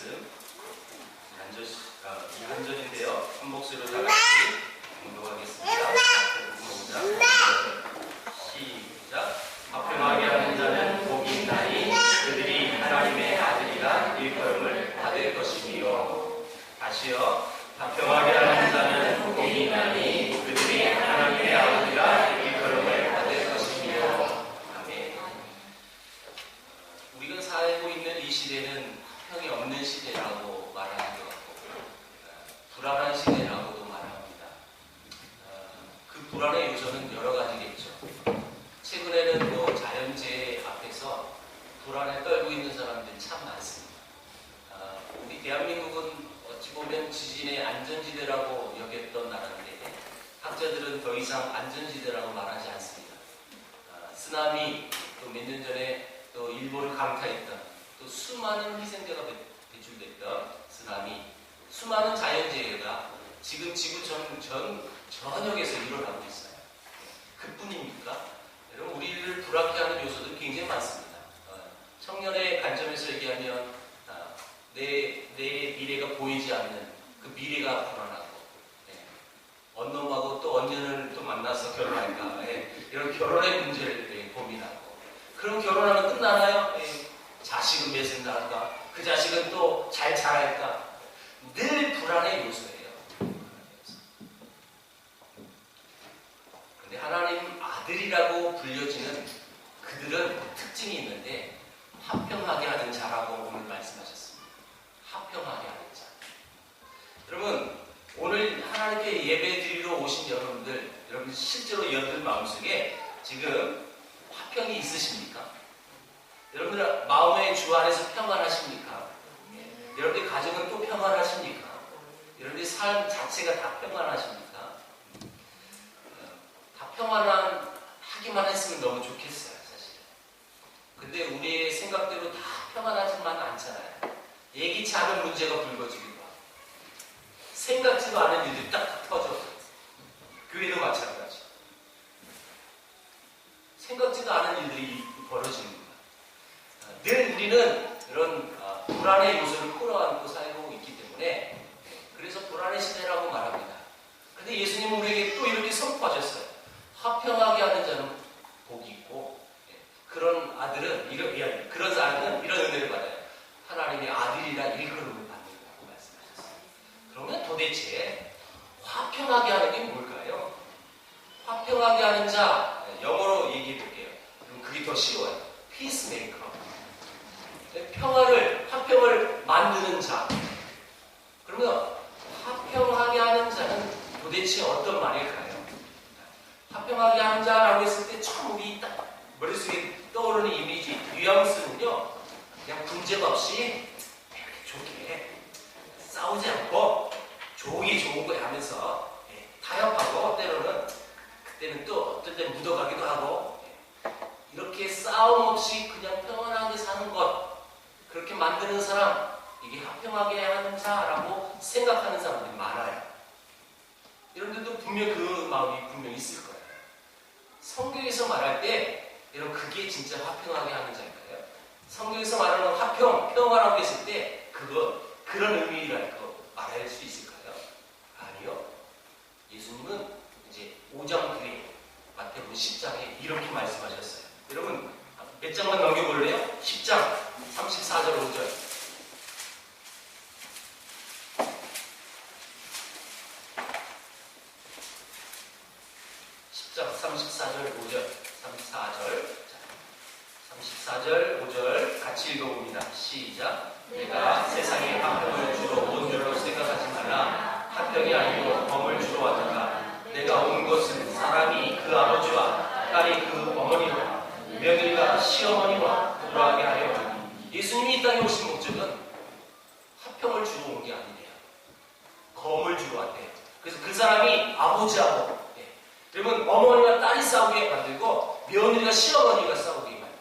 말씀 이 한절인데요. 한 목소리로 다 같이 공독하겠습니다. 시작. 화평하게 하는 자는 복이 있나니 그들이 하나님의 아들이라 일컬음을 받을 것이며. 다시요. 화평하게 하는 자는 복이 있나니 그들이 하나님의 아들이라 일컬음을 받을 것이며. 아멘. 우리가 살고 있는 이 시대는 화평이 없는 시대라고 말하는 것 같고 불안한 시대라고도 말합니다. 그 불안의 요소는 여러 가지겠죠. 최근에는 뭐 자연재해 앞에서 불안에 떨고 있는 사람들이 참 많습니다. 우리 대한민국은 어찌 보면 지진의 안전지대라고 여겼던 나라인데 학자들은 더 이상 안전지대라고 말하지 않습니다. 쓰나미, 또 몇 년 전에 또 일본을 강타했던 또 수많은 희생자가 배출됐던 쓰나미, 수많은 자연재해가 지금 지구 전역에서 일어나고 있어요. 그뿐입니까? 여러분, 우리를 불안케 하는 요소들이 굉장히 많습니다. 청년의 관점에서 얘기하면 내 미래가 보이지 않는 그 미래가 불안하고, 언놈하고 또 언년을 또 만나서 결혼할까, 이런 결혼의 문제를 고민하고, 그럼 결혼하면 끝나나요? 자식은 몇을 낳을까? 그 자식은 또 잘 자랄까? 늘 불안의 요소예요. 그런데 하나님 아들이라고 불려지는 그들은 특징이 있는데 화평하게 하는 자라고 오늘 말씀하셨습니다. 화평하게 하는 자. 여러분, 오늘 하나님께 예배 드리러 오신 여러분 실제로 여러분 마음속에 지금 화평이 있으십니까? 여러분들 마음의 주 안에서 평안하십니까? 여러분들 가정은 또 평안하십니까? 여러분들 삶 자체가 다 평안하십니까? 다 평안하기만 했으면 너무 좋겠어요, 사실. 근데 우리의 생각대로 다 평안하지만 않잖아요. 예기치 않은 문제가 불거지기도 하고, 생각지도 않은 일들이 딱 터져. 교회도 마찬가지. 생각지도 않은 일들이 벌어지는 거예요. 늘 우리는 이런 불안의 요소를 끌어안고 살고 있기 때문에 그래서 불안의 시대라고 말합니다. 그런데 예수님은 우리에게 또 이렇게 선포하셨어요. 화평하게 하는 자는 복이 있고 그런 아들은 이런 은혜를 받아요. 하나님의 아들이라 일컬음을 받는다고 말씀하셨어요. 그러면 도대체 화평하게 하는 게 뭘까요? 화평하게 하는 자, 영어로 얘기해 볼게요. 그럼 그게 더 쉬워요. 피스메이커. 화평을 만드는 자. 그러면 화평하게 하는 자는 도대체 어떤 말일까요? 화평하게 하는 자라고 했을 때 처음 우리 딱 머릿속에 떠오르는 이미지, 뉘앙스는요, 그냥 분쟁 없이 좋게 싸우지 않고 좋은 거 하면서 타협하고 때로는 그때는 또 어떨 때 묻어가기도 하고 이렇게 싸움 없이 그냥 평안하게 사는 것, 그렇게 만드는 사람, 이게 화평하게 하는 자라고 생각하는 사람들이 많아요. 여러분들도 분명 그 마음이 분명히 있을 거예요. 성경에서 말할 때 여러분 그게 진짜 화평하게 하는 자일까요? 성경에서 말하는 화평, 평화라고 했을 때 그런 의미라고 말할 수 있을까요? 아니요. 예수님은 이제 5장 뒤에 마태복음 10장에 이렇게 말씀하셨어요. 여러분 몇 장만 넘겨볼래요? 10장 34절 5절. 10장 34절 5절. 34절 5절 같이 읽어봅니다. 시작. 내가 세상에 화평을 주러 온 줄로 생각하지 말라. 화평이 아니고 범을 주러 왔다. 내가 온 것은 사람이 그 아버지와 딸이 그 어머니와 며느리가 시어머니와 불화하게 하려 하니. 예수님이 이 땅에 오신 목적은 화평을 주러 온 게 아니래요. 검을 주러 왔대요. 그래서 그 사람이 아버지하고, 여러분 어머니와 딸이 싸우게 만들고 며느리가 시어머니가 싸우게 만들고.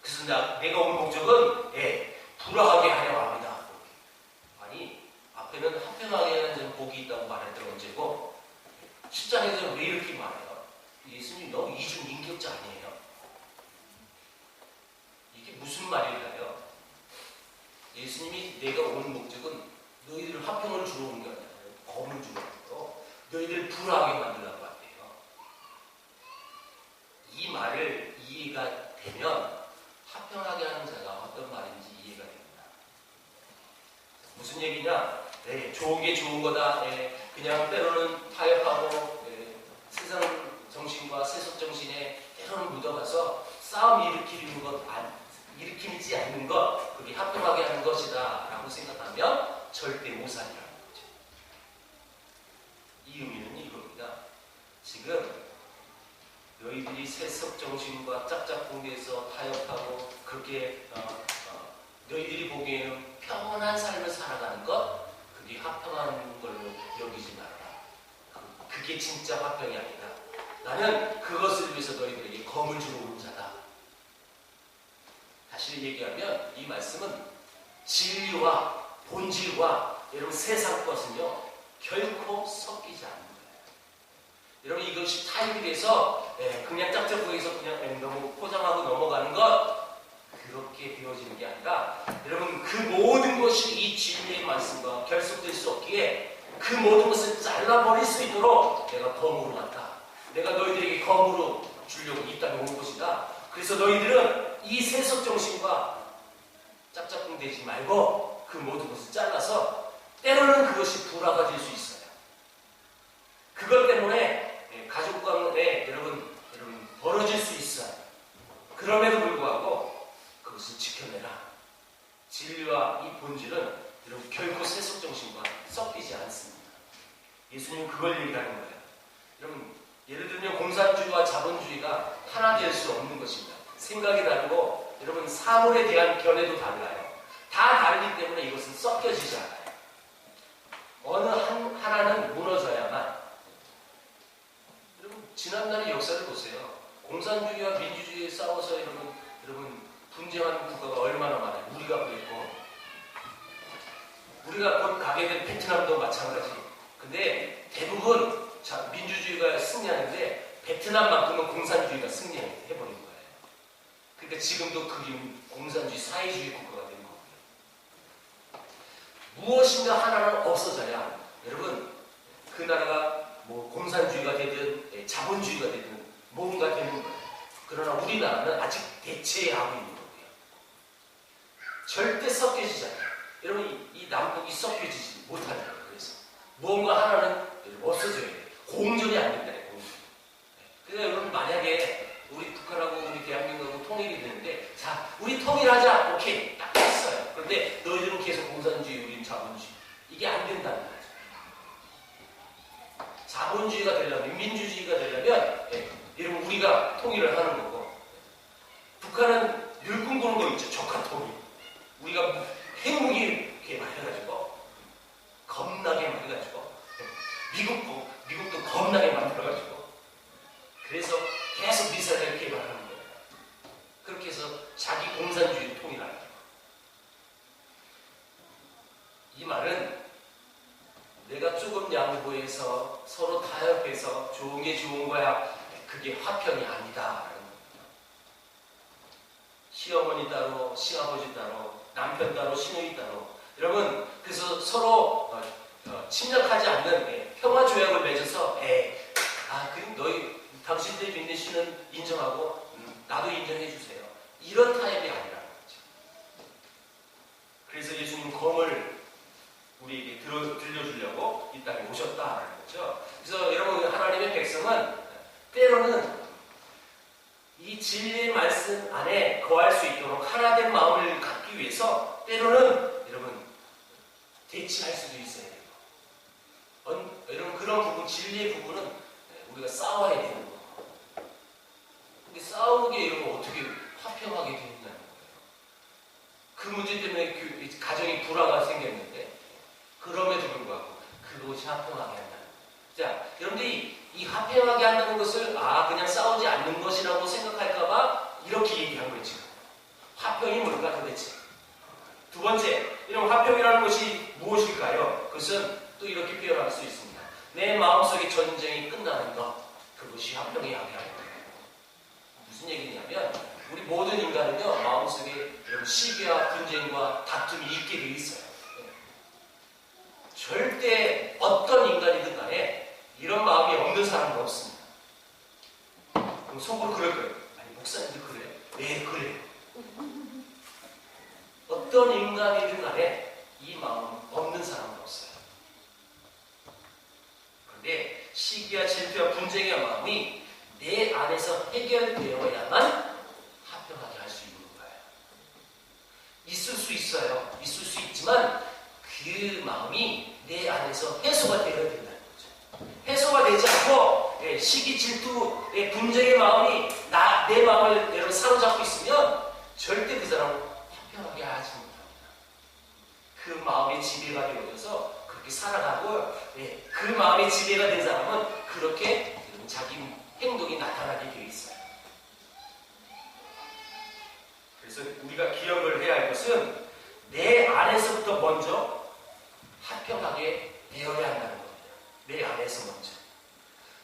그래서 내가 온 목적은 불화하게 하려 합니다. 아니 앞에는 화평하게 하는 자는 복이 있다고 말할 때가 언제고 10장에서는 왜 이렇게 말해요? 예수님 너무 이중인격자 아니에요? 이게 무슨 말일까요? 예수님이 내가 온 목적은 너희들 화평을 주러 온 게 아니라 검을 주러 왔고 너희들 불화하게 만들려고 왔대요. 이 말을 이해가 되면 화평하게 하는 자가 어떤 말인지 이해가 됩니다. 무슨 얘기냐? 네, 좋은 게 좋은 거다. 네, 그냥 때로는 타협하고 세상 정신과 세속 정신에 때로는 묻어가서 싸움 일으키지 않는 것, 그게 화평하게 하는 것이다 라고 생각하면 절대 오산이라는 거죠. 이 의미는 이겁니다. 지금 너희들이 세속 정신과 짝짝꿍에서 타협하고 그렇게 너희들이 보기에는 평온한 삶을 살아가는 것, 그게 화평한 걸로 여기지 말아라. 그게 진짜 화평이 아니다. 나는 그것을 위해서 너희들에게 검을 주러 온 자다. 다시 얘기하면 이 말씀은 진리와 본질과 여러분 세상 것은요 결코 섞이지 않는 거예요. 여러분 이것이 타협이 돼서 그냥 짝짝꿍에서 그냥 너무 포장하고 넘어가는 것, 그렇게 되어지는 게 아니라 여러분 그 모든 것이 이 진리의 말씀과 결속될 수 없기에 그 모든 것을 잘라버릴 수 있도록 내가 검으로 왔다. 내가 너희들에게 검으로 주려고 이 땅에 온 것이다. 그래서 너희들은 이 세속 정신과 짝짝꿍 되지 말고 그 모든 것을 잘라서 때로는 그것이 불화가 될 수 있어요. 그것 때문에 가족 간에 여러분 벌어질 수 있어요. 그럼에도 불구하고 그것을 지켜내라. 진리와 이 본질은 여러분 결코 세속 정신과 섞이지 않습니다. 예수님은 그걸 얘기하는 거예요. 여러분 예를 들면 공산주의와 자본주의가 하나 될 수 없는 것입니다. 생각이 다르고 여러분 사물에 대한 견해도 달라요. 다 다르기 때문에 이것은 섞여지지 않아요. 어느 하나는 무너져야만. 여러분 지난날의 역사를 보세요. 공산주의와 민주주의에 싸워서 여러분 분쟁하는 국가가 얼마나 많아요. 우리가 그랬고 우리가 곧 가게 된 베트남도 마찬가지. 근데 대부분 민주주의가 승리하는데 베트남만큼은 공산주의가 승리해버린 거예요. 그러니까 지금도 그게 공산주의, 사회주의 국가가 된 거고요. 무엇인가 하나는 없어져야 여러분 그 나라가 뭐 공산주의가 되든 자본주의가 되든 뭔가 되는 거예요. 그러나 우리나라는 아직 대체하고 있는 거고요. 절대 섞여지지 않아요. 여러분 이 남북이 섞여지지 못하는 거예요. 그래서 뭔가 하나는 없어져야 돼요. 공존이 안 된다네, 공존. 그래서 여러분 만약에 우리 북한하고 우리 대한민국하고 통일이 되는데 자 우리 통일하자. 오케이 딱 했어요. 그런데 너희들은 계속 공산주의, 우리는 자본주의. 이게 안 된다는 거죠. 자본주의가 되려면, 민주주의가 되려면 여러분 우리가 통일을 하는 거고 북한은 늘 꿈꾸는 거 있죠. 적화 통일. 우리가 핵무기 개발해가지고 겁나게 만들어가지고 미국도 겁나게 만들어가지고 그래서 계속 미사일을 개발하는 거예요. 그렇게 해서 자기 공산주의를 통일하는 거예요. 이 말은 내가 조금 양보해서 서로 타협해서 좋은 게 좋은 거야. 그게 화평이 아니다. 시어머니 따로, 시아버지 따로, 남편 따로, 시누이 따로. 여러분 그래서 서로 침략하지 않는 평화 조약을 맺어서 그럼 너희 당신들 믿는 신은 인정하고 나도 인정해 주세요. 이런 타협이 아니라는 거죠. 그래서 예수님 검을 우리에게 들려주려고 이 땅에 오셨다라는 거죠. 그래서 여러분 하나님의 백성은 때로는 이 진리의 말씀 안에 거할 수 있도록 하나된 마음을 갖기 위해서 때로는 여러분 대치할 수도 있어야 돼요. 여러분 그런 부분, 진리의 부분은 우리가 싸워야 되는 거예요. 근데 싸우게 이러면 어떻게 화평하게 되느냐는 거예요. 그 문제 때문에 가정이 불화가 생겼는데 그럼에도 불구하고 그것이 화평하게 한다는 거예요. 자, 여러분들이 이 화평하게 한다는 것을 그냥 싸우지 않는 것이라고 생각할까봐 이렇게 얘기한 거예요. 지금 화평이 뭘까 도대체. 두 번째, 이런 화평이라는 것이 무엇일까요? 그것은 또 이렇게 표현할 수 있습니다. 내 마음속의 전쟁이 끝나는 것, 그것이 화평이 아니라는 거예요. 무슨 얘기냐면 우리 모든 인간은요, 마음속에 이런 시기와 분쟁과 다툼이 있게 되어 있어요. 절대 어떤 인간이든 간에 이런 마음이 없는 사람은 없습니다. 그럼 속으로 그럴 거예요. 아니, 목사님도 그래요? 네, 그래요. 어떤 인간이든 간에 이 마음은 없는 사람은 없어요. 그런데 시기와 질투와 분쟁의 마음이 내 안에서 해결되어야만 화평하게 할 수 있는 거예요. 있을 수 있어요. 있을 수 있지만 그 마음이 내 안에서 해소가 되어야 된다는 거죠. 해소가 되지 않고 시기, 질투, 분쟁의 마음이 내 마음을 내로 사로잡고 있으면 절대 그 사람은 화평하게 하지 못합니다. 그 마음의 지배가 되어져서 그렇게 살아가고 그 마음의 지배가 된 사람은 그렇게 자기 행동이 나타나게 되어 있어요. 그래서 우리가 기억을 해야 할 것은 내 안에서부터 먼저 화평하게 되어야 한다는 겁니다. 내 안에서 먼저.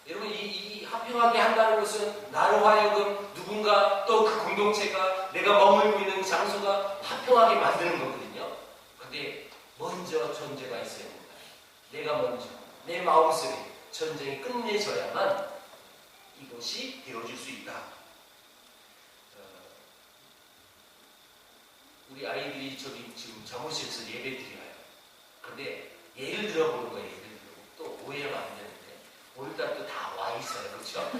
여러분, 이 화평하게 한다는 것은 나로 하여금 누군가 또 그 공동체가 내가 머물고 있는 장소가 화평하게 만드는 거거든요. 근데 먼저 전제가 있어야 됩니다. 내가 먼저 내 마음속에 전쟁이 끝내져야만 이것이 되어질 수 있다. 우리 아이들이 지금 잠옷실에서 예배 드려요. 그런데 예를 들어보는 거예요. 예를 들어. 또 오해하면 안 되는데 오늘따라 또 다 와 있어요. 그렇죠?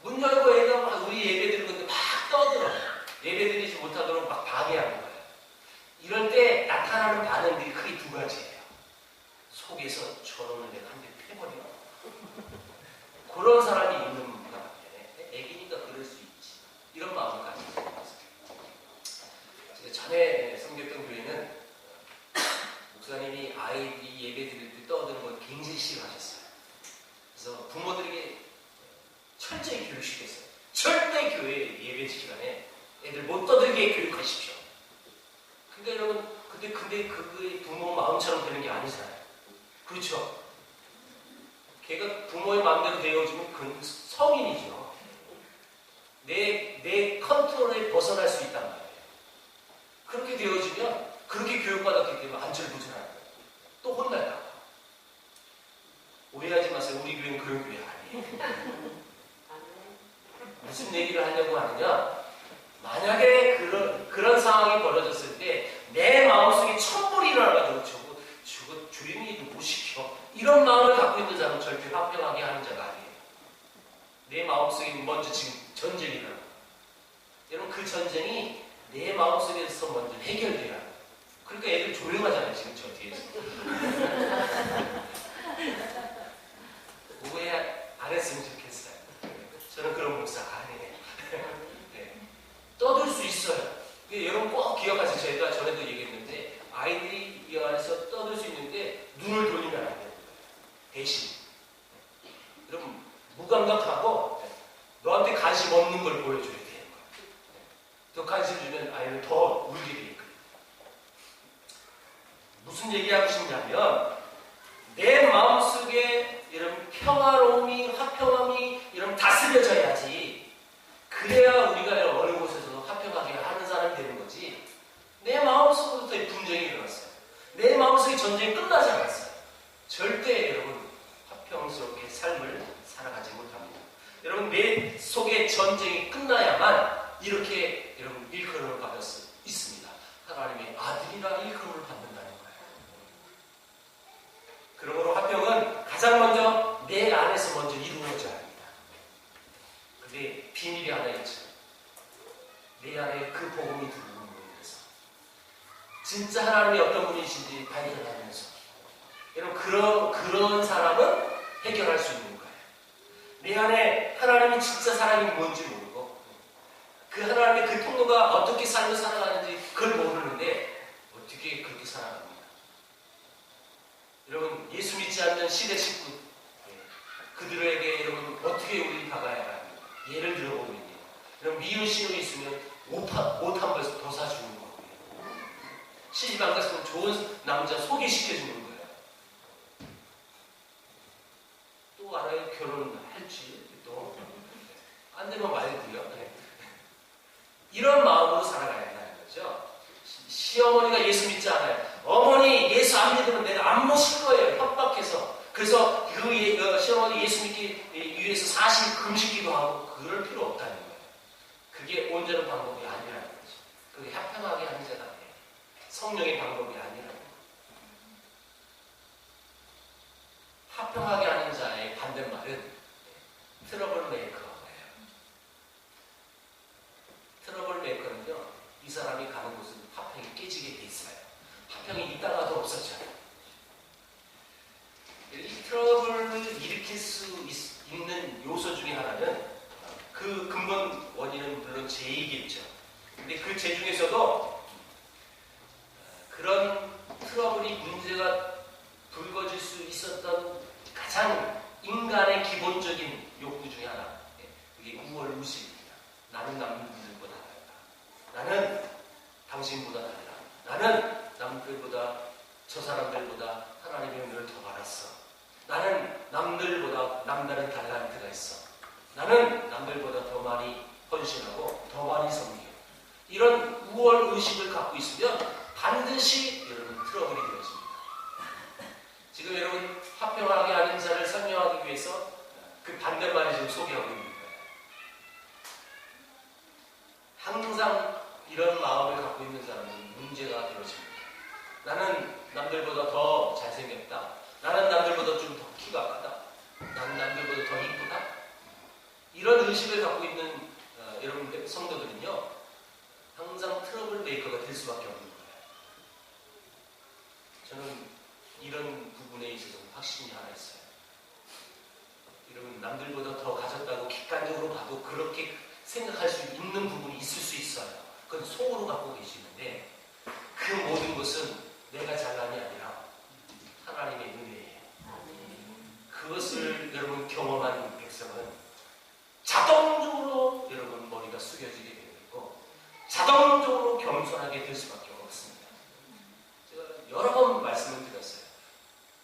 문 열고 애가 우리 예배 드리는 건데 막 떠들어요. 예배 드리지 못하도록 막 방해하는 거예요. 이럴 때 나타나는 반응들이 크게 두 가지예요. 속에서 저놈을 내가 한 대 패버려. 그런 사람이 있는 것 같아요. 애기니까 그럴 수 있지. 이런 마음을 가지고 있어요. 제가 전에 섬겼던 교회는 목사님이 아이들이 예배 드릴 때 떠드는 걸 굉장히 싫어하셨어요. 그래서 부모들에게 철저히 교육시켰어요. 절대 교회 예배 시간에 애들 못 떠들게 교육하십시오. 근데 여러분, 근데 그게 부모 마음처럼 되는 게 아니잖아요. 그렇죠? 걔가 부모의 마음대로 되어주면 그건 성인이죠. 내 컨트롤에 벗어날 수 있단 말이에요. 그렇게 되어지면, 그렇게 교육받았기 때문에 안절부절하는 거예요. 또 혼날까 봐. 오해하지 마세요. 우리 교회는 그런 교회 아니에요. 무슨 얘기를 하려고 하느냐? 만약에 그런 상황이 벌어졌을 때 내 마음속에 천불이 일어나가지고 저거 조용히 못 시켜. 이런 마음을 갖고 있는 사람은 절대 화평하게 하는 자가 아니에요. 내 마음속에 먼저 지금 전쟁이 일어나요. 여러분, 그 전쟁이 내 마음속에서 먼저 해결돼야 해요. 그러니까 애들 조용하잖아요. 지금 저 뒤에서. 오해 안 했으면 좋겠어요. 저는 그런 목사 아니에요. 네. 떠들 수 있어요. 여러분 꼭 기억하세요. 저희가 전에도 얘기했는데 아이들이 이 안에서 떠들 수 있는데 눈을 돌리면 안 돼요. 대신 여러분 무감각하고 너한테 관심 없는 걸 보여줘야 되는 거예요. 더 관심 주면 아이는 더 울게 돼 있거든요. 무슨 얘기하고 싶냐면 내 마음속에 이런 평화로움이, 화평함이 이런 다스려져야지. 그래야 우리가 어느 곳에서도 화평하게 하는 사람이 되는 거지. 내 마음속부터 분쟁이 일어났어요. 내 마음속에 전쟁이 끝나지 않았어요. 절대 여러분 화평스럽게 삶을 살아가지 못합니다. 여러분 내 속에 전쟁이 끝나야만 이렇게 여러분 일컬음을 받을 수 있습니다. 하나님의 아들이라 일컬음을 받는다는 거예요. 그러므로 화평은 가장 먼저 내 안에서 먼저 이루어져야 합니다. 근데 비밀이 하나 있죠. 내 안에 그 복음이 들어오는 거에서 진짜 하나님이 어떤 분이신지 발견하면서 여러분 그런 사람은 해결할 수 있는 거예요. 내 안에 하나님이 진짜 사랑이 뭔지 모르고 그 하나님의 그 통로가 어떻게 삶을 살아가는지 그걸 모르는데 어떻게 그렇게 살아갑니까? 여러분 예수 믿지 않는 시대 식구 그들에게 여러분 어떻게 우리 다가야 합니까? 예를 들어보면요. 여러분 미운 신혼이 있으면 옷 한 벌 더 사주는 거예요. 시집 안 갔으면 좋은 남자 소개시켜주는 거예요. 또 알아요? 결혼할지 또 이런 마음으로 살아가야 한다는 거죠. 시어머니가 예수 믿지 않아요. 어머니 예수 안 믿으면 내가 안 모실 거예요. 협박해서. 그래서 그 시어머니 예수 믿기 위해서 40일 금식기도 하고 그럴 필요 없다는 거예요. 그게 온전한 방법이 아니라는 거죠. 그게 합평하게 하는 자가 아니에요. 성령의 방법이 아니라는 거예요. 합평하게 하는 자의 반대말은 트러블 메이커예요. 트러블 메이커는요, 이 사람이 가는 곳은 화평이 깨지게 돼 있어요. 화평이 있다가도 없어져요. 이 트러블을 일으킬 수 있는 요소 중에 하나는 그 근본 원인은 물론 죄이겠죠. 근데 그 죄 중에서도 그런 트러블이 문제가 불거질 수 있었던 가장 인간의 기본적인 욕구 중에 하나, 그게 우월의식입니다. 나는 남들보다 달라. 나는 당신보다 달라. 나는 남들보다, 저 사람들보다 하나님의 은혜를 더 받았어. 나는 남들보다 남다른 달란트가 있어. 나는 남들보다 더 많이 헌신하고 더 많이 섬겨. 이런 우월의식을 갖고 있으면 반드시 여러분 트러블이 되어집니다. 지금 여러분 화평하게 하는 자를 설명하기 위해서 그 반대말을 지금 소개하고 있는 거예요. 항상 이런 마음을 갖고 있는 사람은 문제가 되어집니다. 나는 남들보다 더 잘생겼다. 나는 남들보다 좀 더 키가 크다. 나는 남들보다 더 이쁘다. 이런 의식을 갖고 있는 여러분 성도들은요, 항상 트러블 메이커가 될 수밖에 없는 거예요. 저는 이런 부분에 있어서 확신이 하나 있어요. 여러분 남들보다 더 가졌다고 객관적으로 봐도 그렇게 생각할 수 있는 부분이 있을 수 있어요. 그건 속으로 갖고 계시는데 그 모든 것은 내가 잘난이 아니라 하나님의 은혜예요. 그것을 여러분 경험한 백성은 자동적으로 여러분 머리가 숙여지게 되고 자동적으로 겸손하게 될 수밖에 없습니다. 제가 여러 번 말씀을 드렸어요.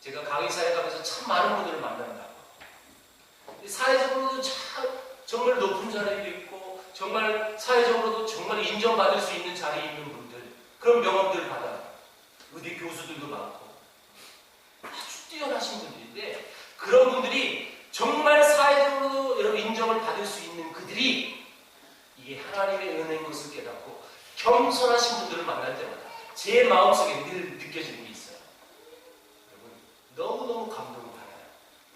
제가 강의사에 가면서 참 많은 분들을 만난다고. 사회적으로도 정말 높은 자리에 있고 정말 사회적으로도 정말 인정받을 수 있는 자리에 있는 분들, 그런 명함들을 받아요. 의대 교수들도 많고 아주 뛰어나신 분들인데 그런 분들이 정말 사회적으로도 여러분 인정을 받을 수 있는 그들이 이게 하나님의 은혜인 것을 깨닫고 겸손하신 분들을 만날 때마다 제 마음속에 늘 느껴지는 게 있어요. 여러분 너무너무 감동을 받아요.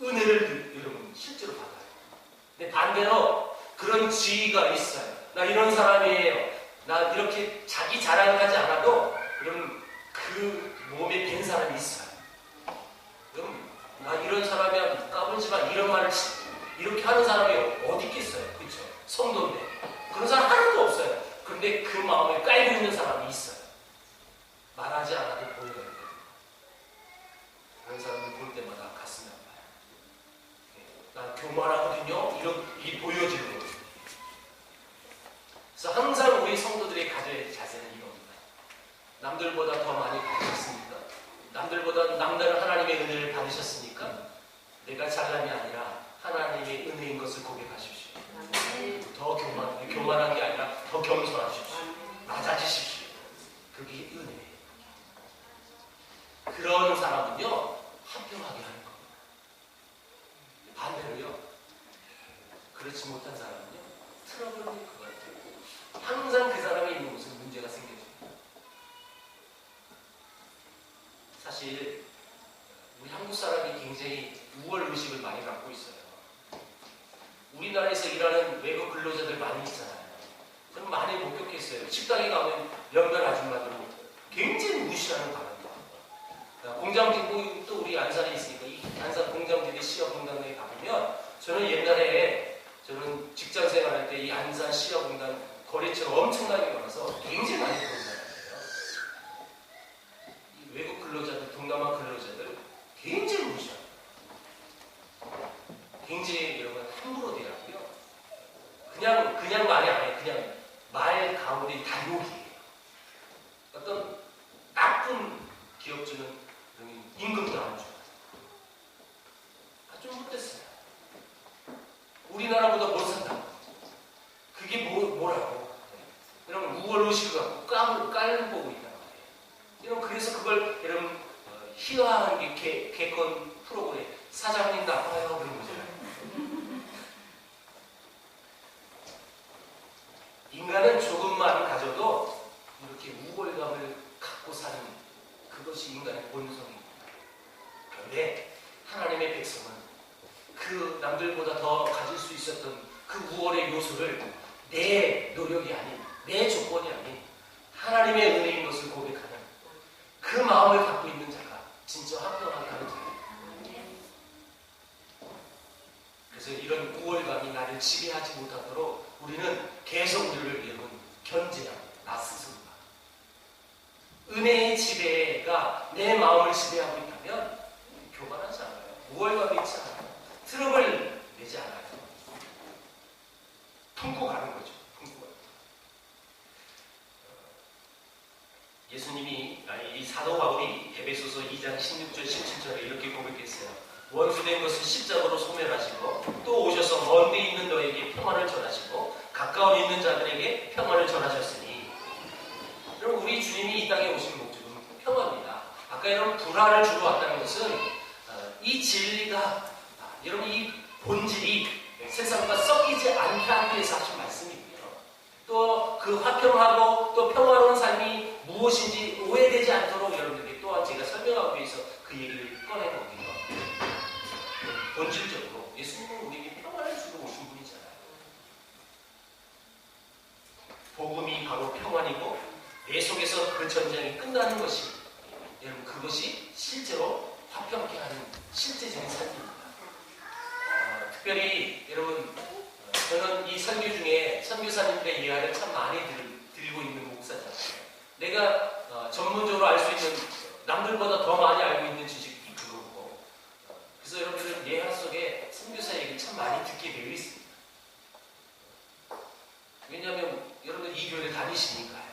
은혜를 여러분 실제로 받아요. 근데 반대로 그런 지위가 있어요. 나 이런 사람이에요. 나 이렇게 자기 자랑을 하지 않아도 여러분 그 몸에 밴 사람이 있어요. 여러분 나 이런 사람이야 까불지만 이런 말을 이렇게 하는 사람이 어디 있겠어요. 그렇죠? 성도인데 그런 사람 하나도 없어요. 그런데 그 마음에 깔고 있는 사람이 있어요. 말하지 않아도 보여야 되거든요. 그런 사람을 볼 때마다 가슴이 아파요. 난 교만하거든요. 이게 보여지는 거거든요. 그래서 항상 우리 성도들이 가져야 할 자세는 이겁니다. 남들보다 더 많이 받으셨습니까? 남들보다 남다른 하나님의 은혜를 받으셨으니까 내가 잘남이 아니라 하나님의 은혜인 것을 고백하십시오. 더 교만한 게 아니라 더 겸손하십시오. 낮아지십시오. 그게 은혜예요. 그런 사람은요 합평하게 하는 겁니다. 반대로요 그렇지 못한 사람은요 트러블 메이커가 되고 항상 그 사람이 있는 곳은 문제가 생겨집니다. 사실 우리 한국 사람이 굉장히 우월의식을 많이 갖고 있어요. 우리나라에서 일하는 외국 근로자들 많이 있잖아요. 저는 많이 목격했어요. 식당에 가면 연변 아줌마들 굉장히 무시하는 바람이에요. 공장들, 또 우리 안산에 있으니까 이 안산 공장들이 시야공단에 가보면 저는 옛날에 저는 직장 생활할 때 이 안산 시야공단 거래처가 엄청나게 많아서 굉장히 많이 보는 사람이에요. 이 외국 근로자들, 동남아 근로자들 굉장히 무시합니다. 굉장히 여러분 함부로 대하고요. 그냥 말이 아니에요. 그냥 말 가운데 다 욕이에요. 어떤 나쁜 기업주는 임금도 안 줘요. 아주 못됐어요. 우리나라보다 못 산다고. 그게 뭐라고? 하나님 보고 있단 말이에요. 여러분 그래서 그걸 여러분 희화한 개콘 프로그램 사장님 나빠요 그런 거잖아요. 인간은 조금만 가져도 이렇게 우월감을 갖고 사는 그것이 인간의 본성입니다. 그런데 하나님의 백성은 그 남들보다 더 가질 수 있었던 그 우월의 요소를 내 노력이 아닌, 내 조건이 아닌 하나님의 은혜인 것을 고백하는 그 마음을 갖고 있는 자가 진짜 합당하게 하는 자예요. 그래서 이런 우월감이 나를 지배하지 못하도록 우리는 계속 우리를 여러분 견제하고 나 스스로가 은혜의 지배가 내 마음을 지배하고 있다면 교만하지 않아요. 우월감이 있지 않아요. 트러블 내지 않아요. 품고 가는 거죠. 품고 가는 거. 예수님이 이 사도 바울이 에베소서 2장 16절 17절에 이렇게 고백했어요. 원수된 것을 십자가로 소멸하시고 또 오셔서 먼 데 있는 너에게 평안을 전하시고 가까운 있는 자들에게 평안을 전하셨으니 여러분 우리 주님이 이 땅에 오신 목적은 평화입니다. 아까 여러분 불화를 주러 왔다는 것은 이 진리가 여러분 이 본질이 세상과 썩이지 않게 하기 위해서 하신 말씀이고요. 또 그 화평하고 또 평화로운 삶이 무엇인지 오해되지 않도록 여러분들에게 또한 제가 설명하기 위해서 그 얘기를 꺼내놓거든요. 본질적으로 예수님은 우리에게 평화를 주고 오신 분이잖아요. 복음이 바로 평안이고 내 속에서 그 전쟁이 끝나는 것이 여러분 그것이 실제로 화평케 하는 실제적인 삶입니다. 특별히 여러분 저는 이 선교 중에 선교사님들의 이야기를 참 많이 들고 있는 목사잖아요. 내가 전문적으로 알 수 있는 남들보다 더 많이 알고 있는 지식이 그거고 그래서 여러분들은 예화 속에 선교사 얘기를 참 많이 듣게 되어 있습니다. 왜냐하면 여러분들 이 교회를 다니시니까요.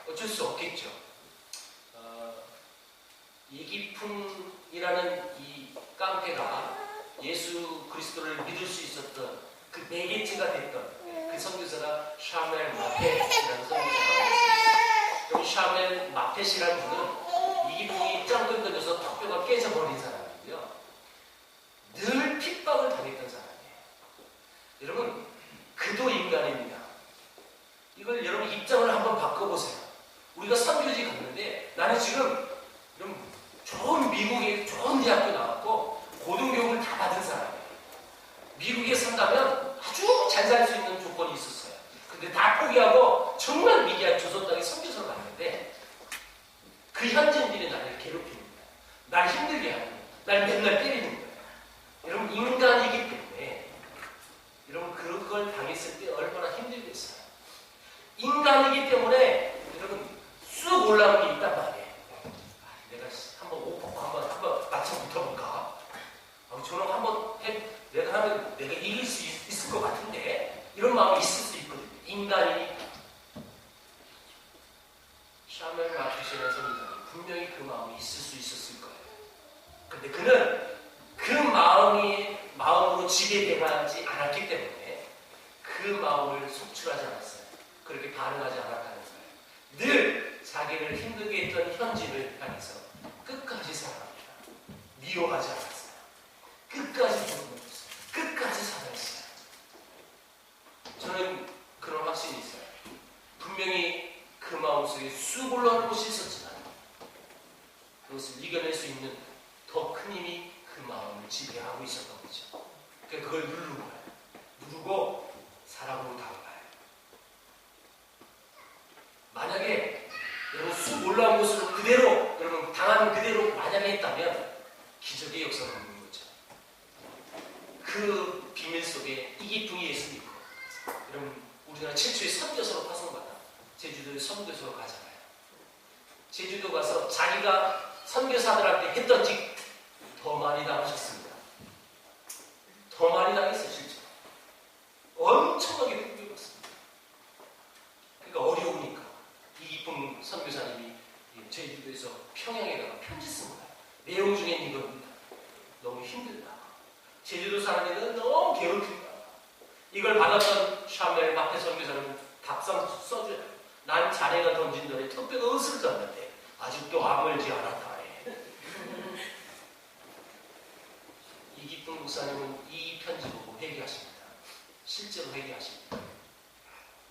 어쩔 수 없겠죠. 이기풍이라는 이 깡패가 예수 그리스도를 믿을 수 있었던 그 매개체가 됐던 그 선교사가 샤멜 마펫이라는 선교사가 있습니다. 여기 샤멜 마펫이라는 분은 이기풍이 짱돌 던져서 턱뼈가 깨져버린 사람이고요. 늘 핍박을 당했던 사람이에요. 여러분 그도 인간입니다. 이걸 여러분 입장을 한번 바꿔보세요. 우리가 선교지 갔는데 나는 지금 좋은 미국의 좋은 대학교 나왔고 고등교육을 다 받은 사람이에요. 미국에 산다면 아주 잘 살 수 있는 조건이 있었어요. 근데 다 포기하고 정말 미개한 조선 땅에 선교사를 갔는데 그 현지인들이 나를 괴롭히는 거예요. 날 힘들게 하는 거예요. 날 맨날 때리는 거예요. 여러분 인간이기 때문에 여러분 그걸 당했을 때 얼마나 힘들겠어요. 인간이기 때문에 여러분 쑥 올라오는 게 있단 말이에요. 내가 한번 오퍼 한번 맞춰 붙어볼까? 저는 한번 내가 하면 내가 이길 수 있을 것 같은데 이런 마음이 있을 수 있거든요. 인간이니까. 샤멜 마켓이라는 선교사는 분명히 그 마음이 있을 수 있었을 거예요. 근데 그는 그 마음으로 지배되지 않았기 때문에 그 마음을 속출하지 않았어요. 그렇게 반응하지 않았다는 거예요. 늘 자기를 힘들게 했던 현지를 향해서 끝까지 사랑합니다. 미워하지 않았어요. 끝까지 도움을 줬어요. 끝까지 사랑했어요. 저는 그런 확신이 있어요. 분명히 그 마음속에 쑥 올라오는 곳이 있었지만 그것을 이겨낼 수 있는 더 큰 힘이 그 마음을 지배하고 있었던 거죠. 그러니까 그걸 누르는 거예요. 누르고 사랑으로 다가가요. 만약에 여러분 쑥 올라온 곳으로 그대로 여러분 당한 그대로 만약에 했다면 기적의 역사가 있는 거죠. 그 비밀 속에 이기풍이 예수님이고 여러분 우리나라 최초의 선교사로 파송받아 제주도에 선교사로 가잖아요. 제주도 가서 자기가 선교사들한테 했던 짓 더 많이 당하셨습니다. 더 많이 당했어요. 실제로 엄청나게 풍요했습니다. 그러니까 어려우니까 이기풍 선교사님이 제주도에서 평양에다가 편지 쓴 거예요. 내용 중엔 이겁니다. 너무 힘들다. 제주도 사람들은 너무 괴롭힌다. 이걸 받았던 샤멜 마페 선교사는 답상 써줘요. 난 자네가 던진 돌에 턱뼈가 으스러졌는데 아직도 아물지 않았다. 이기쁨 목사님은 이 편지 보고 회개하십니다. 실제로 회개하십니다.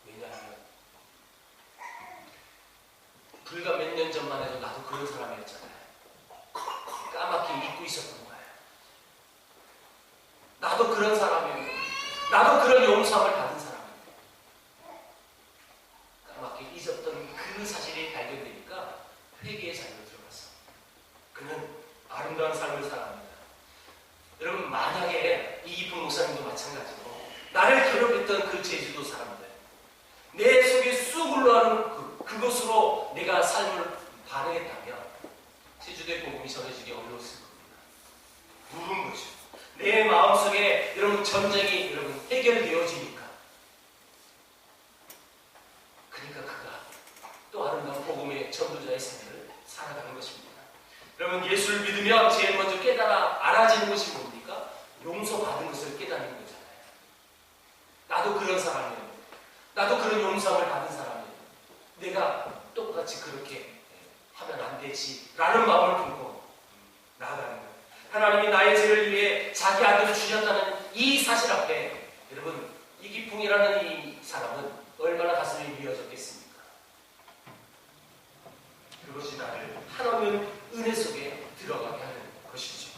왜냐하면 불과 몇 년 전만 해도 나도 그런 사람이었잖아요. 까맣게 잊고 있었던 거예요. 나도 그런 사람이에요. 나도 그런 용서함을 받은 사람이에요. 까맣게 잊었던 그 사실이 발견되니까 회개의 삶을 들어갔어. 그는 아름다운 삶을 살아갑니다. 여러분, 만약에 이기쁨 목사님도 마찬가지로 나를 괴롭혔던 그 제주도 사람들, 내 속에 쑥 올라오는 그것으로 내가 삶을 반응했다면 제주도의 복음이 전해지기 어려웠을 겁니다. 누른 거죠. 내 마음속에 여러분 전쟁이 여러분 해결되어지니까. 그러니까 그가 또 아름다운 복음의 전도자의 삶을 살아가는 것입니다. 여러분, 예수를 믿으면 제일 먼저 깨달아 알아지는 것이 뭡니까? 용서받은 것을 깨닫는 거잖아요. 나도 그런 사람이에요. 나도 그런 용서함을 받은 사람이에요. 내가 똑같이 그렇게 하면 안 되지 라는 마음을 품고 나아가는 거예요. 하나님이 나의 죄를 위해 자기 아들을 주셨다는 이 사실 앞에 여러분, 이기풍이라는 이 사람은 얼마나 가슴이 미어졌겠습니까? 그것이 나를 하나님의 은혜 속에 들어가게 하는 것이죠.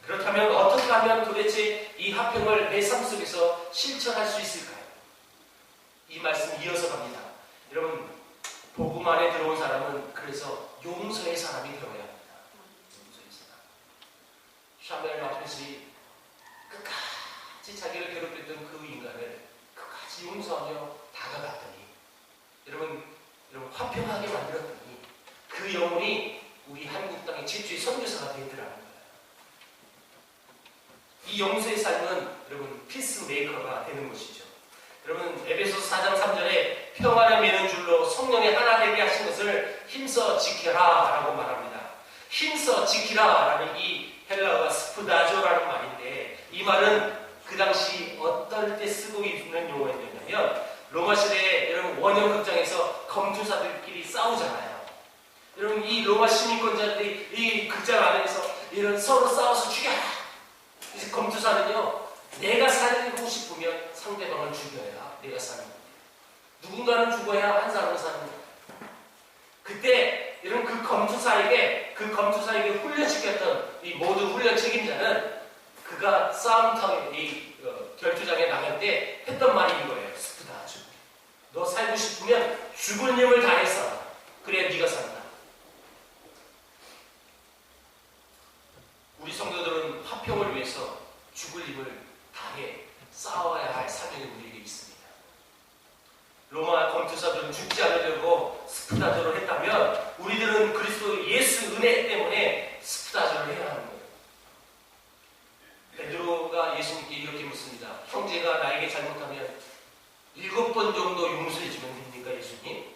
그렇다면 어떻게 하면 도대체 이 화평을 내 삶 속에서 실천할 수 있을까요? 이 말씀 이어서 갑니다. 여러분, 복음 안에 들어온 사람은 그래서 용서의 사람이 되어야 합니다. 용서의 사람. 샤멜 마켓이 끝까지 자기를 괴롭혔던 그 인간을 끝까지 용서하며 다가갔더니 여러분 화평하게 만들었더니 그 영혼이 우리 한국 땅의 최초의 선교사가 되더라는 거예요. 이 용서의 삶은 여러분 피스메이커가 되는 것이죠. 여러분, 에베소서 4장 3절에 평화를 매는 줄로 성령의 하나 되게 하신 것을 힘써 지켜라 라고 말합니다. 힘써 지키라 라는 이 헬라어가 스푸다조라는 말인데, 이 말은 그 당시 어떨 때 쓰고 있는 용어였냐면 로마 시대에 여러분 원형 극장에서 검투사들끼리 싸우잖아요. 여러분, 이 로마 시민권자들이 이 극장 안에서 이런 서로 싸워서 죽여라. 그래서 검투사는요, 내가 살고 싶으면 상대방을 죽여야 내가 사는 겁니다. 누군가는 죽어야 한 사람은 사는 겁니다. 그때 이런 그 검투사에게 훈련시켰던 이 모든 훈련 책임자는 그가 싸움터에 이 결투장에 나갈 때 했던 말이 이거예요. 스푸다주. 너 살고 싶으면 죽을 힘을 다해서 그래야 네가 산다. 우리 성도들은 화평을 위해서 죽을 힘을 다해 싸워야 할 사명이 우리에게 있습니다. 로마 검투사들은 죽지 않으려고 스푸다조를 했다면 우리들은 그리스도 예수 은혜 때문에 스푸다조를 해야 하는 거예요. 베드로가 예수님께 이렇게 묻습니다. 형제가 나에게 잘못하면 7번 정도 용서해주면 됩니까, 예수님?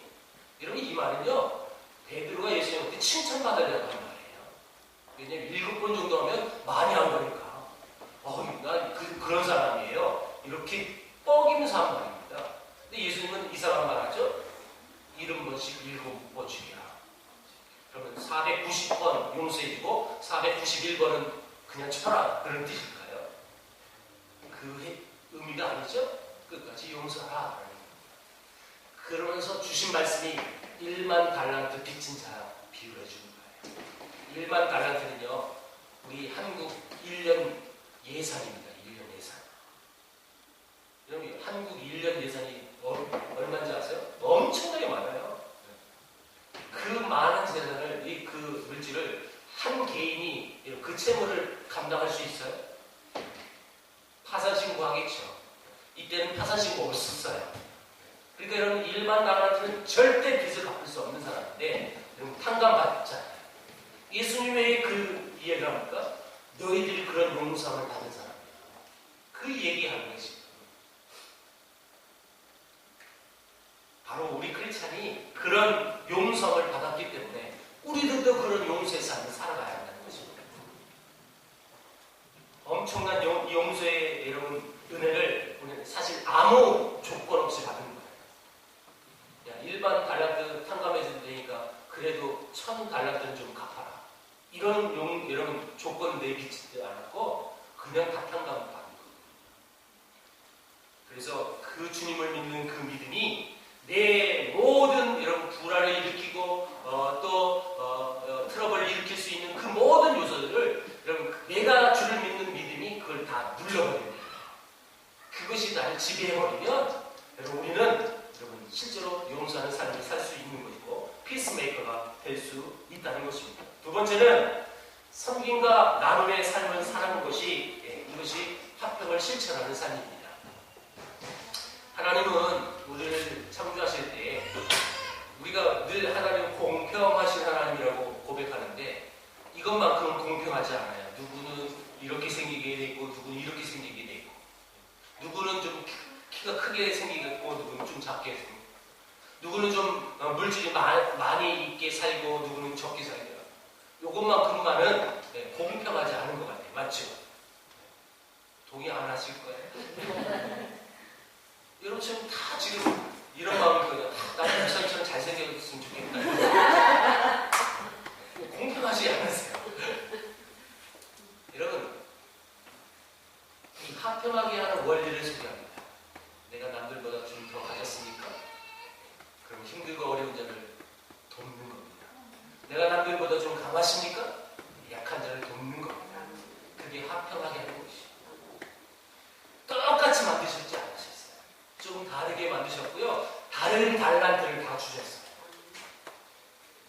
여러분, 이 말은요, 베드로가 예수님한테 칭찬받으려고 한 말이에요. 왜냐하면 7번 정도 하면 많이 한 거니까. 난 그런 사람이에요. 이렇게 뻐기면서 한 말입니다. 근데 예수님은 이상한 말 하죠? 70번씩 7번 죽이라. 그러면 490번 용서해주고 491번은 그냥 쳐라. 그런 뜻일까요? 그 의미가 아니죠? 끝까지 용서하라. 그러면서 주신 말씀이 1만 달란트 빚진 자 비유해 주는 거예요. 1만 달란트는요, 우리 한국 1년 예산입니다. 1년 예산. 여러분, 한국 1년 예산이 얼마인지 아세요? 엄청나게 많아요. 그 많은 재산을, 그 물질을 한 개인이 그 채무를 감당할 수 있어요? 파산신고 하겠죠. 이때는 파산신고 없었어요. 그러니까 여러분, 일반 달란트는 절대 빚을 갚을 수 없는 사람인데 여러분, 탕감받잖아요. 예수님의 그 이해가 뭡니까? 너희들이 그런 용서함을 받은 사람이야. 그 얘기하는 것이 바로 우리 크리스찬이 그런 용서함을 받았기 때문에 우리들도 그런 용서의 삶을 살아가야 한다는 것입니다. 엄청난 용서의 여러분 은혜를 우리는 사실 아무 조건 없이 받은 거예요. 일반 1000달란트는 좀 갚아라. 이런 조건 내비치지 않았고 그냥 답장감을 받는 거예요. 그래서 그 주님을 믿는 그 믿음이 내 모든 이런 불안을 일으키고 또 트러블을 일으킬 수 있는 그 모든 요소들을 여러분 내가 주를 믿는 믿음이 그걸 다 눌러버립니다. 그것이 나를 지배해버리면 여러분 우리는 여러분 실제로 용서하는 삶을 살 수 있는 것이고 피스메이커가 될 수 있다는 것입니다. 두 번째는 섬김과 나눔의 삶을 사는 것이 이것이 화평을 실천하는 삶입니다. 하나님은 우리를 창조하실 때 우리가 늘 하나님 공평하신 하나님이라고 고백하는데 이것만큼은 공평하지 않아요. 누구는 이렇게 생기게 돼 있고 누구는 이렇게 생기게 돼 있고 누구는 좀 키가 크게 생기겠고 누구는 좀 작게 생기고 누구는 좀 물질이 많이 있게 살고 누구는 적게 살고 이것만큼만은 공평하지 않은 것 같아요. 맞죠? 동의 안 하실 거예요? 여러분 지금 다 지금 이런 마음일 거예요. 나는 목사님처럼 잘생겼으면 좋겠다. 공평하지 않으세요? 여러분 이 화평하게 하는 원리를 소개합니다. 내가 남들보다 좀 더 가졌으니까 그럼 힘들고 어려운 자를 돕는 겁니다. 내가 남들보다 좀 강하십니까? 약한 자를 돕는 겁니다. 그게 화평하게 하는 것이죠. 똑같이 만드셨지 않으셨어요. 좀 다르게 만드셨고요. 다른 달란트를 다 주셨어요.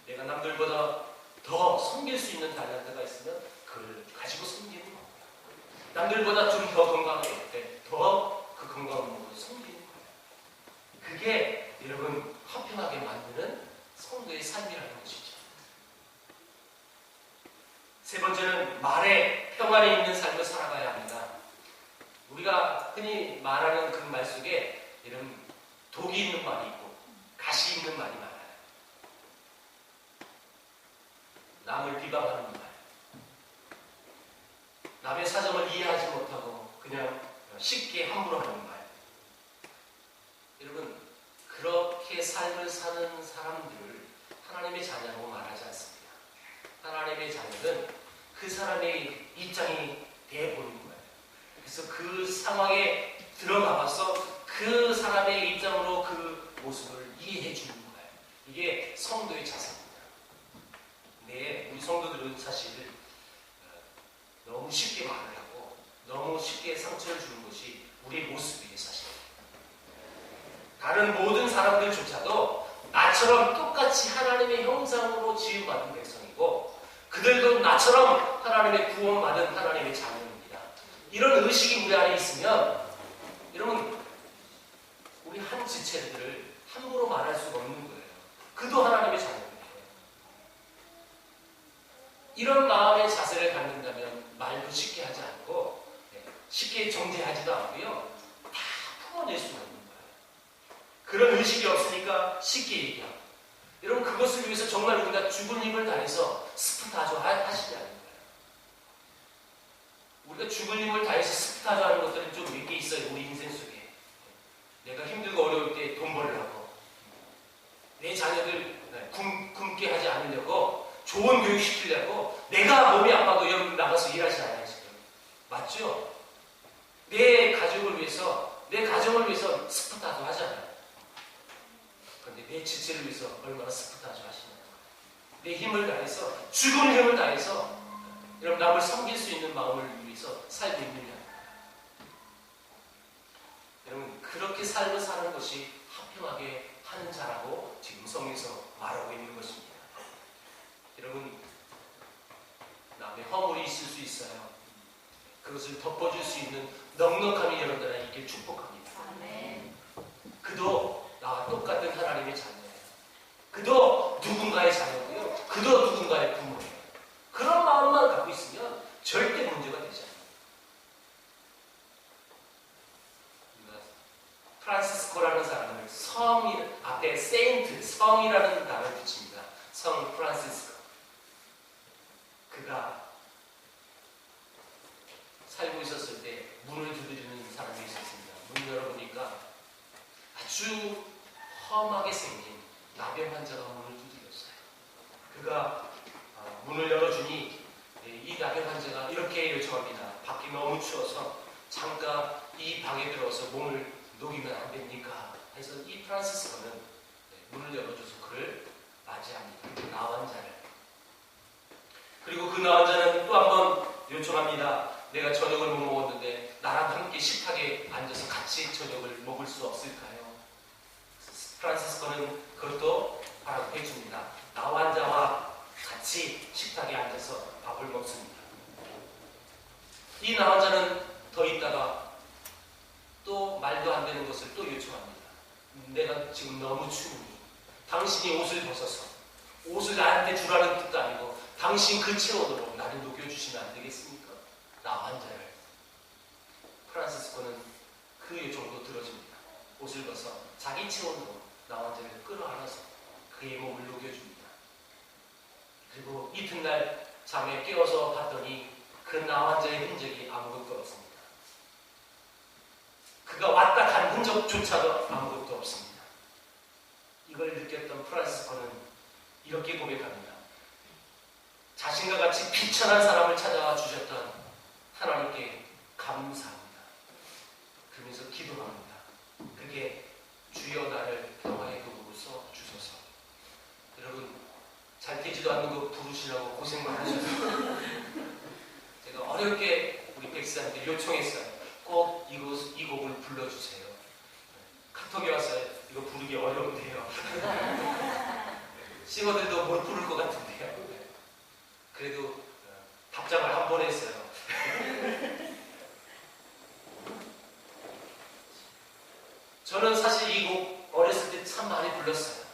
내가 남들보다 더 섬길 수 있는 달란트가 있으면 그걸 가지고 섬기는 겁니다. 남들보다 좀 더 건강하게 더 그 건강한 몸으로 섬기는 거예요. 그게 여러분 화평하게 만드는 성도의 삶이라는 것이죠. 세 번째는 말에 평안이 있는 삶을 살아가야 합니다. 우리가 흔히 말하는 그 말 속에 이런 독이 있는 말이 있고 가시 있는 말이 많아요. 남을 비방하는 말, 남의 사정을 이해하지 못하고 그냥 쉽게 함부로 하는 말. 여러분 그렇게 삶을 사는 사람들을 하나님의 자녀라고 말하지 않습니다. 하나님의 자녀는 그 사람의 입장이 돼보는 거예요. 그래서 그 상황에 들어가봐서 그 사람의 입장으로 그 모습을 이해해 주는 거예요. 이게 성도의 자세입니다. 네, 우리 성도들은 사실 너무 쉽게 말을 하고 너무 쉽게 상처를 주는 것이 우리의 모습이에요. 사실 다른 모든 사람들조차도 나처럼 똑같이 하나님의 형상으로 지음받은 백성이고 그들도 나처럼 하나님의 구원받은 하나님의 자녀입니다. 이런 의식이 우리 안에 있으면 여러분 우리 한 지체들을 함부로 말할 수가 없는 거예요. 그도 하나님의 자녀입니다. 이런 마음의 자세를 갖는다면 말도 쉽게 하지 않고 쉽게 정죄하지도 않고요. 다 풀어낼 수가 있는 거예요. 그런 의식이 없으니까 쉽게 얘기하고 여러분 그것을 위해서 정말 우리가 죽을 힘을 다해서 스프타조 하시지 않는 거예요. 우리가 죽을 힘을 다해서 스프타조 하는 것들은 좀 몇 개 있어요. 우리 인생 속에. 내가 힘들고 어려울 때 돈 벌려고 내 자녀들 굶게 하지 않으려고 좋은 교육 시키려고 내가 몸이 아파도 여러분 나가서 일하지 않아요. 지금. 맞죠? 내 가족을 위해서 내 가정을 위해서 스프타조 하잖아요. 그런데 내 지체를 위해서 얼마나 스프타조 하시냐는 거예요. 내 힘을 다해서 죽은 힘을 다해서 여러분 남을 섬길 수 있는 마음을 위해서 살고 있느냐. 여러분 그렇게 삶을 사는 것이 화평하게 하는 자라고 지금 성에서 말하고 있는 것입니다. 여러분 남의 허물이 있을 수 있어요. 그것을 덮어줄 수 있는 넉넉함이 여러분들에게 있길 축복합니다. 아멘. 그도 나와 똑같은 하나님의 자녀예요. 그도 누군가의 자녀고요. 그도 누군가의 부모예요. 그런 마음만 갖고 있으면 절대 문제가 되지 않아요. 프란시스코라는 사람을 성이 앞에 세인트, 성이라는 단어를 붙입니다. 성 프란시스코. 그가 살고 있었을 때 문을 두드리는 사람이 있었습니다. 문 열어보니까 아주 험하게 생긴 나병 환자가 문을 두드렸어요. 그 그가 문을 열어주니 이 낙연 환자가 이렇게 요청합니다. 밖이 너무 추워서 잠깐 이 방에 들어서 몸을 녹이면 안 됩니까? 해서 이 프란시스코는 문을 열어줘서 그를 맞이합니다. 그 나환자를. 그리고 그 나환자는 또 한 번 요청합니다. 내가 저녁을 못 먹었는데 나랑 함께 식탁에 앉아서 같이 저녁을 먹을 수 없을까요? 프란시스코는 그것도 하라고 해줍니다. 나환자와 같이 식탁에 앉아서 밥을 먹습니다. 이 나환자는 더 있다가 또 말도 안 되는 것을 또 요청합니다. 내가 지금 너무 추우니 당신이 옷을 벗어서 옷을 나한테 주라는 뜻도 아니고 당신 그 체온으로 나를 녹여주시면 안 되겠습니까? 나환자를. 프란시스코는 그 요청도 들어줍니다. 옷을 벗어 자기 체온으로 나환자를 끌어안아서 그의 몸을 녹여줍니다. 그리고 이튿날 잠에 깨어서 봤더니 그 나환자의 흔적이 아무것도 없습니다. 그가 왔다 간 흔적조차도 아무것도 없습니다. 이걸 느꼈던 프란시스코는 이렇게 고백합니다. 자신과 같이 비천한 사람을 찾아와 주셨던 하나님께 감사합니다. 그러면서 기도합니다. 그게 주여 나를 평화의 도구로 써 주소서. 여러분 잘 되지도 않는 거 부르시라고 고생만 하셨어요. 제가 어렵게 우리 백사한테 요청했어요. 꼭 이 곡을 불러주세요. 카톡이 왔어요. 이거 부르기 어려운데요. 싱어들도 못 부를 것 같은데요. 그래도 답장을 한 번 했어요. 저는 사실 이 곡 어렸을 때 참 많이 불렀어요.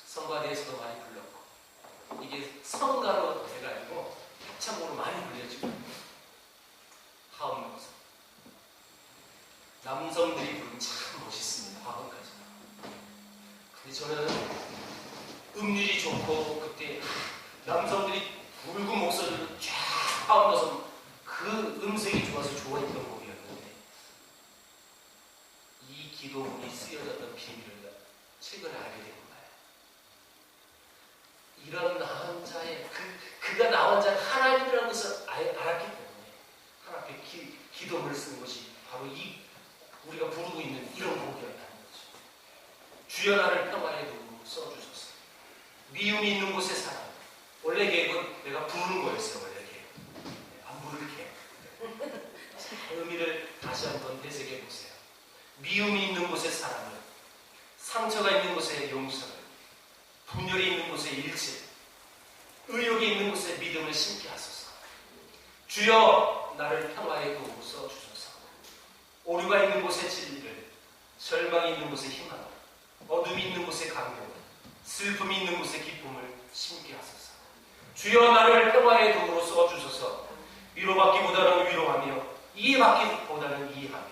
성가대에서도 많이 불렀고 이게 성가로 돼가지고 합창으로 많이 불려지고 하음명사 남성들이 부르면 참 멋있습니다. 하음까지. 근데 저는 음률이 좋고 그때 남성들이 굵은 목소리로 쫙 하음 넣어서 그 음색이 좋아서 좋아했던 곡이었는데 이 기도문이 쓰여졌던 비밀을 최근에 알게 된 거예요. 이런 나환자의 그가 나환자 하나님이라는 것을 알았기 때문에 하나님께 기도문을 쓰는 것이 바로 이 우리가 부르고 있는 이런 곡이었다는 거죠. 주여 나를 평화의 도구로 써주소서. 미움이 있는 곳에 살아. 원래 계획은 내가 부르는 거였어요. 원래 계획. 안 부를게. 의미를 다시 한번 되새겨 보세요. 미움이 있는 곳에 사랑을, 상처가 있는 곳에 용서를, 분열이 있는 곳에 일치, 의욕이 있는 곳에 믿음을 심게 하소서. 주여 나를 평화의 도구로 써주소서. 오류가 있는 곳에 진리를, 절망이 있는 곳에 희망을, 어둠이 있는 곳에 강력을, 슬픔이 있는 곳에 기쁨을 심게 하소서. 주여 나를 평화의 도구로 써주소서. 위로받기보다는 위로하며 이해받기보다는 이해하며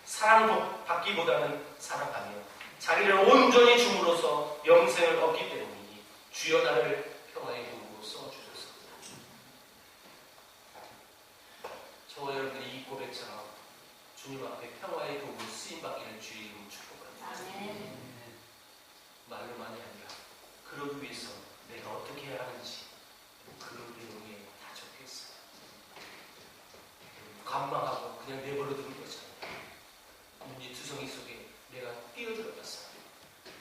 사랑받기보다는 사랑하며 자기를 온전히 줌으로써 영생을 얻기 때문이니 주여 나를 평화의 도구로 써주소서. 저와 여러분들이 이 고백처럼 주님 앞에 평화의 도구로 쓰임받기를 주의 이름으로 축복합니다. 말로만이 아니라 그러기 위해서 내가 어떻게 해야 하는지 그 내용에 다 적혀있어요. 감망하고 그냥 내버려 두는 거잖아요. 문제 투성이 속에 내가 뛰어들어갔어요.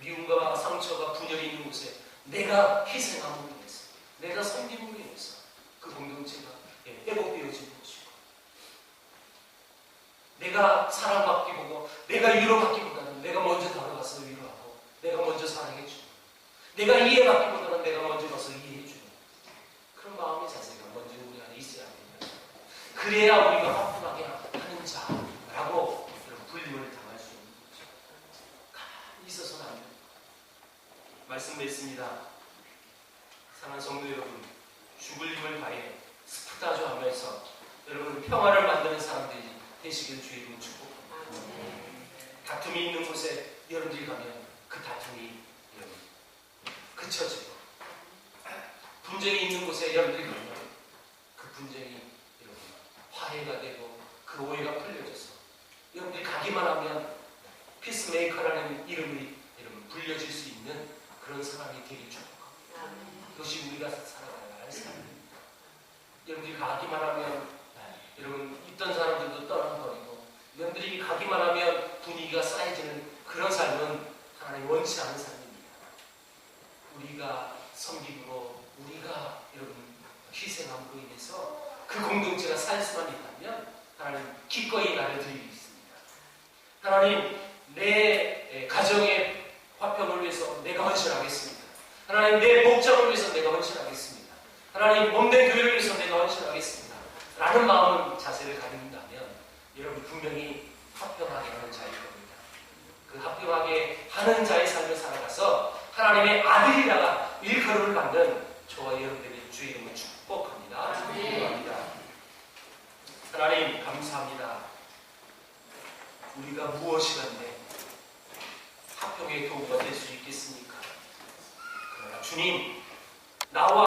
미움과 상처가 분열이 있는 곳에 내가 희생함으로 인해서 내가 섬김으로 인해서 그 공동체가 회복되어진 것이고 내가 사랑받기보고 내가 위로받기보다는 내가 먼저 다가가서 위로하고 내가 먼저 사랑해주고 내가 이해받기보다는 내가 먼저 가서 이해해주고 그런 마음의 자세가 먼저 우리 안에 있어야 합니다. 그래야 우리가 화평하게 하는 자라고 불림을 당할 수 있는 거죠. 가만히 있어서는 안 됩니다. 말씀 맺습니다. 사랑하는 성도 여러분, 죽을 힘을 다해 스프타주 하면서 여러분 평화를 만드는 사람들이 되시길 주의 이름으로 축복합니다. 다툼이 있는 곳에 여러분들이 가면 그 다툼이 여러분 그쳐지고 분쟁이 있는 곳에 여러분들이 가면 그 분쟁이 여러분 화해가 되고 그 오해가 풀려져서 여러분들이 가기만 하면 피스메이커라는 이름이 여러분 불려질 수 있는 그런 사람이 되길 축복합니다. 그것이 우리가 살아가야 할 삶입니다. 여러분들이 가기만 하면 여러분 있던 사람들도 떠나버리고 여러분들이 가기만 하면 분위기가 쌓여지는 그런 삶은 하나님 원치 않은 삶입니다. 우리가 섬김으로 우리가 여러분 희생함으로 인해서 그 공동체가 살 수만 있다면 하나님 기꺼이 나눠드리겠습니다. 하나님 내 가정의 화평을 위해서 내가 헌신하겠습니다. 하나님 내 목적을 위해서 내가 헌신하겠습니다. 하나님 몸된 교회를 위해서 내가 헌신하겠습니다. 라는 마음은 자세를 가진다면 여러분 분명히 화평하게 하는 자일 겁니다. 그 화평하게 하는 자의 삶을 살아가서 하나님의 아들이라가 일컬음을 받는 저와 여러분들의 주의 이름을 축복합니다. 축복합니다. 하나님 감사합니다. 우리가 무엇이간데 화평의 도구가 될 수 있겠습니까? 그러나 주님 나와